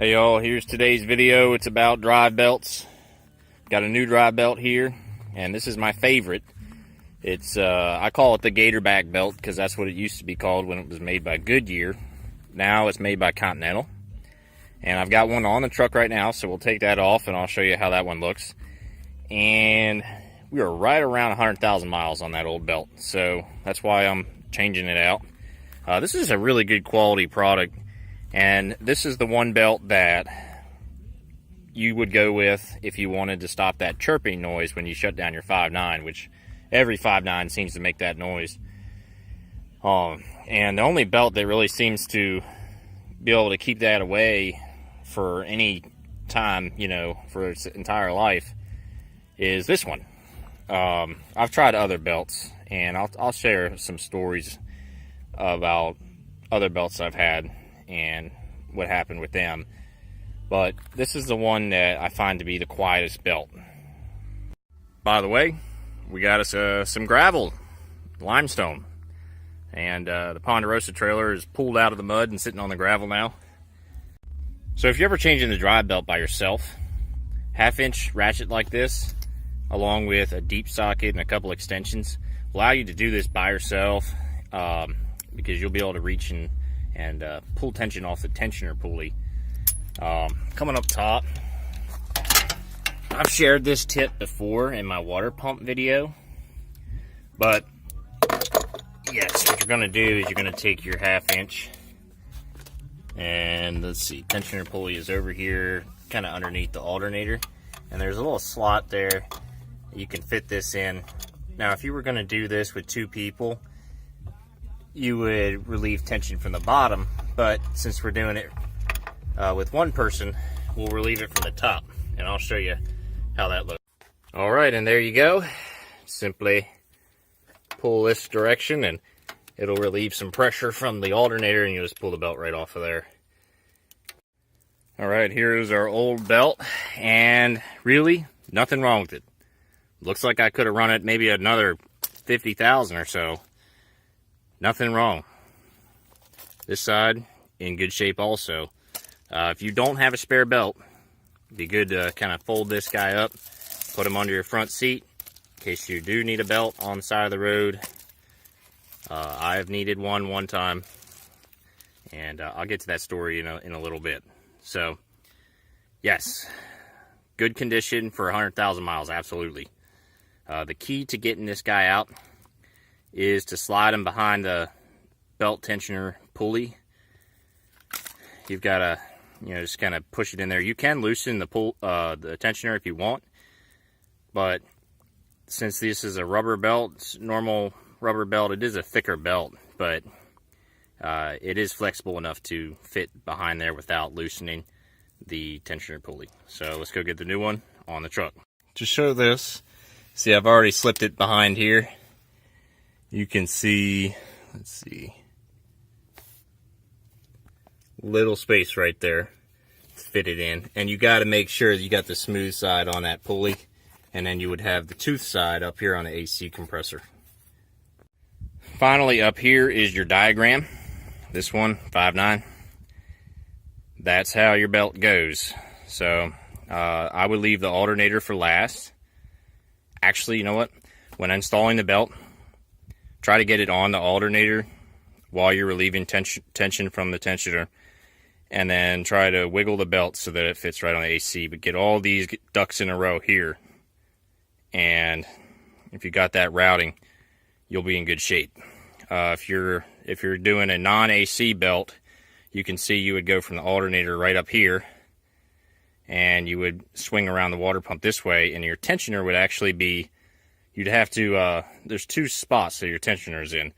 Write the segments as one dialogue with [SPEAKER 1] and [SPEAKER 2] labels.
[SPEAKER 1] Hey y'all, here's today's video. It's about drive belts. Got a new drive belt here, and this is my favorite. It's I call it the Gatorback belt because that's what it used to be called when it was made by Goodyear. Now it's made by Continental. And I've got one on the truck right now, so we'll take that off and I'll show you how that one looks. And we are right around 100,000 miles on that old belt, so that's why I'm changing it out. This is a really good quality product. And this is the one belt that you would go with if you wanted to stop that chirping noise when you shut down your 5.9, which every 5.9 seems to make that noise. And the only belt that really seems to be able to keep that away for any time, you know, for its entire life, is this one. I've tried other belts, and I'll share some stories about other belts I've had and what happened with them, but this is the one that I find to be the quietest belt. By the way, we got us some gravel, limestone, and the Ponderosa trailer is pulled out of the mud and sitting on the gravel now. So if you're ever changing the drive belt by yourself, 1/2-inch ratchet like this, along with a deep socket and a couple extensions, allow you to do this by yourself, because you'll be able to reach and pull tension off the tensioner pulley. Coming up top, I've shared this tip before in my water pump video, but yes, what you're going to do is you're going to take your 1/2-inch, and let's see, tensioner pulley is over here kind of underneath the alternator, and there's a little slot there you can fit this in. Now if you were going to do this with 2 people, you would relieve tension from the bottom, but since we're doing it with 1 person, we'll relieve it from the top, and I'll show you how that looks. Alright, and there you go. Simply pull this direction and it'll relieve some pressure from the alternator, and you just pull the belt right off of there. Alright, here's our old belt, and really nothing wrong with it. Looks like I could have run it maybe another 50,000 or so. Nothing wrong. This side in good shape also. If you don't have a spare belt, it'd be good to kind of fold this guy up, put him under your front seat in case you do need a belt on the side of the road. I've needed one time, and I'll get to that story in a little bit. So yes, good condition for 100,000 miles, absolutely. The key to getting this guy out is to slide him behind the belt tensioner pulley. You've got to, just kind of push it in there. You can loosen the the tensioner if you want, but since this is a rubber belt, normal rubber belt, it is a thicker belt, but it is flexible enough to fit behind there without loosening the tensioner pulley. So let's go get the new one on the truck. To show this, see, I've already slipped it behind here. You can see, let's see, little space right there to fit it in. And you got to make sure that you got the smooth side on that pulley, and then you would have the tooth side up here on the AC compressor. Finally, up here is your diagram. This one, 5.9. That's how your belt goes. So I would leave the alternator for last. Actually, you know what? When installing the belt, try to get it on the alternator while you're relieving tension from the tensioner, and then try to wiggle the belt so that it fits right on the AC. But get all these ducks in a row here, and if you got that routing, you'll be in good shape. If you're doing a non-AC belt, you can see you would go from the alternator right up here, and you would swing around the water pump this way, and your tensioner would actually be, you'd have to, there's 2 spots that your tensioner is in.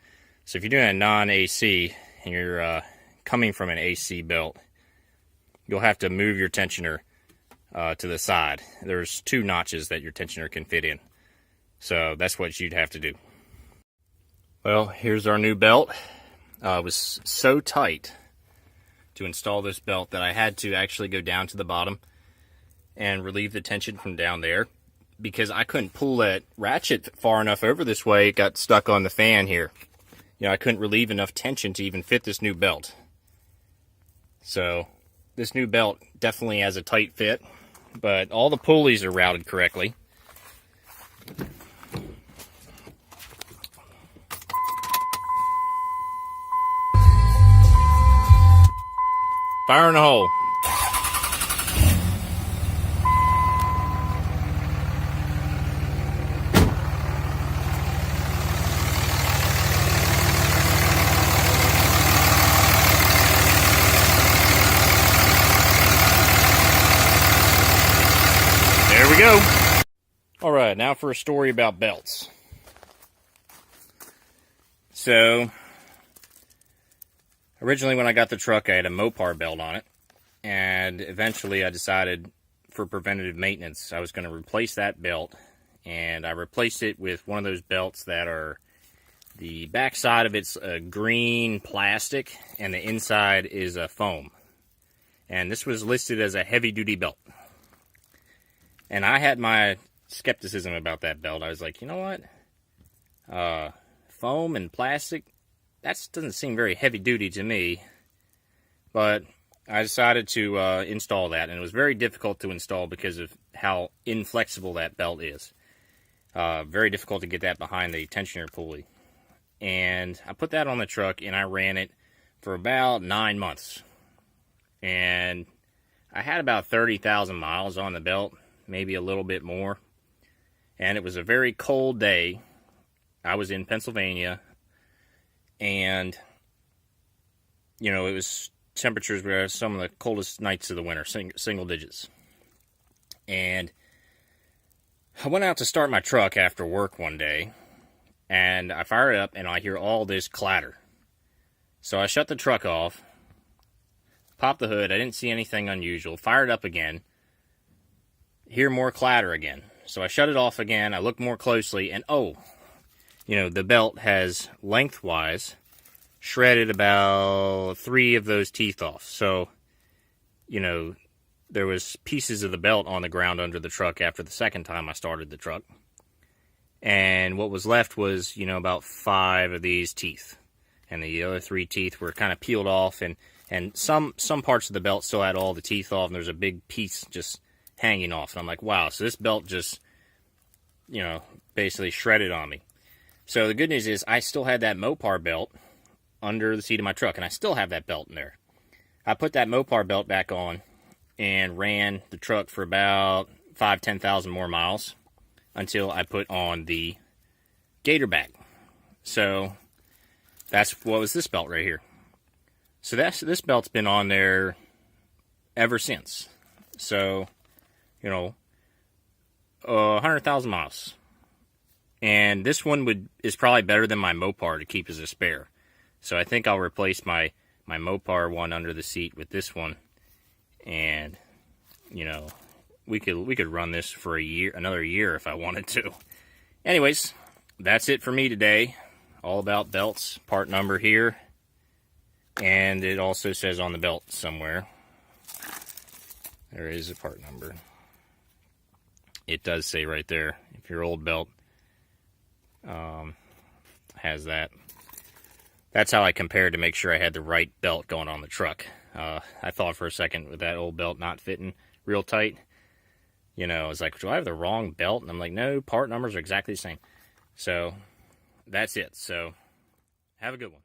[SPEAKER 1] So if you're doing a non-AC and you're coming from an AC belt, you'll have to move your tensioner to the side. There's 2 notches that your tensioner can fit in. So that's what you'd have to do. Well, here's our new belt. It was so tight to install this belt that I had to actually go down to the bottom and relieve the tension from down there, because I couldn't pull that ratchet far enough over this way. It got stuck on the fan here. I couldn't relieve enough tension to even fit this new belt. So this new belt definitely has a tight fit, but all the pulleys are routed correctly. Fire in the hole. There we go. All right, now for a story about belts. So, originally when I got the truck, I had a Mopar belt on it, and eventually I decided for preventative maintenance I was going to replace that belt, and I replaced it with one of those belts that are, the back side of it's a green plastic and the inside is a foam. And this was listed as a heavy-duty belt. And I had my skepticism about that belt. I was like, you know what? Foam and plastic, that doesn't seem very heavy-duty to me. But I decided to install that. And it was very difficult to install because of how inflexible that belt is. Very difficult to get that behind the tensioner pulley. And I put that on the truck and I ran it for about 9 months. And I had about 30,000 miles on the belt, maybe a little bit more. And it was a very cold day. I was in Pennsylvania, and you know, it was temperatures were some of the coldest nights of the winter, single digits. And I went out to start my truck after work one day, and I fire it up and I hear all this clatter. So I shut the truck off, popped the hood, I didn't see anything unusual, fired it up again, hear more clatter again. So I shut it off again, I looked more closely, and oh, you know, the belt has lengthwise shredded about 3 of those teeth off. So, you know, there was pieces of the belt on the ground under the truck after the second time I started the truck. And what was left was, you know, about 5 of these teeth. And the other 3 teeth were kind of peeled off, and some parts of the belt still had all the teeth off, and there's a big piece just hanging off. And I'm like, wow, so this belt just, you know, basically shredded on me. So the good news is I still had that Mopar belt under the seat of my truck, and I still have that belt in there. I put that Mopar belt back on and ran the truck for about 10,000 more miles until I put on the gator back. So that's what was this belt right here. So this belt's been on there ever since. So, you know, 100,000 miles. And this one is probably better than my Mopar to keep as a spare. So I think I'll replace my Mopar one under the seat with this one. And, you know, we could run this for another year if I wanted to. Anyways, that's it for me today. All about belts, part number here. And it also says on the belt somewhere. There is a part number. It does say right there, if your old belt has that. That's how I compared to make sure I had the right belt going on the truck. I thought for a second with that old belt not fitting real tight, you know, I was like, do I have the wrong belt? And I'm like, no, part numbers are exactly the same. So that's it. So have a good one.